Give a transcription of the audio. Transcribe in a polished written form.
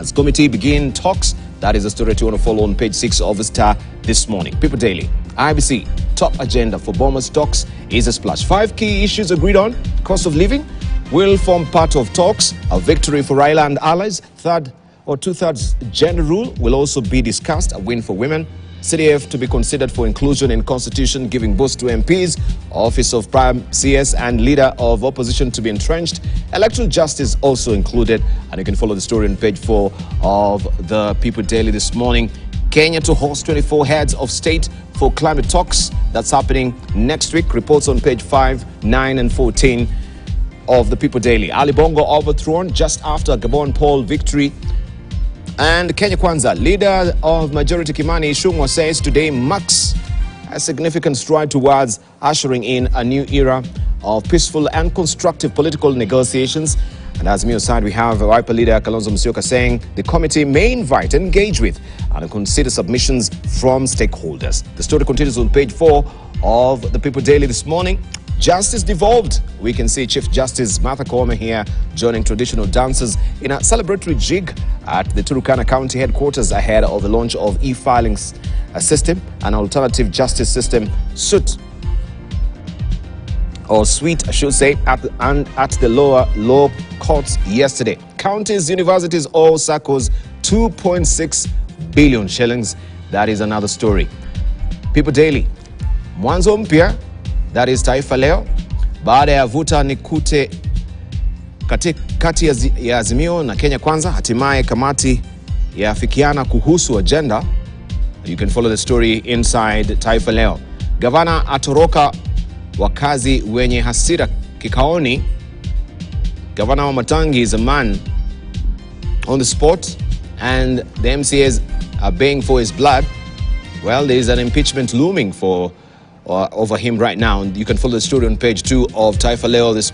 As committee begin talks, that is the story you want to follow on page 6 of the Star this morning. People Daily, IEBC, top agenda for Bomas talks is a splash. 5 key issues agreed on. Cost of living will form part of talks. A victory for Raila and allies. Two-thirds gender rule will also be discussed. A win for women. CDF to be considered for inclusion in constitution, giving boost to MPs. Office of Prime CS and leader of opposition to be entrenched. Electoral justice also included. And you can follow the story on page 4 of the People Daily this morning. Kenya to host 24 heads of state for climate talks. That's happening next week. Reports on page 5, 9 and 14 of the People Daily. Ali Bongo overthrown just after Gabon poll victory. And Kenya Kwanza, leader of majority Kimani Ichung'wah, says today marks a significant stride towards ushering in a new era of peaceful and constructive political negotiations. And as Mio side, we have Wiper leader Kalonzo Musyoka saying the committee may invite and engage with and consider submissions from stakeholders. The story continues on page 4 of the People Daily this morning. Justice devolved. We can see Chief Justice Martha Koome here joining traditional dancers in a celebratory jig at the Turkana County headquarters ahead of the launch of e-filing system, an alternative justice system suite, I should say, at the lower courts yesterday. Counties, universities, all circles, 2.6 billion shillings. That is another story. People Daily, mwanzo mpya. That is Taifa Leo. Baada ya vuta nikute kati ya Azimio na Kenya Kwanza, hatimaye kamati yafikiana kuhusu agenda. You can follow the story inside Taifa Leo. Gavana atoroka wakazi wenye hasira kikaoni. Gavana wa Matangi is a man on the spot and the MCAs are baying for his blood. Well, there is an impeachment looming over him right now. You can follow the story on page 2 of Taifa Leo this morning.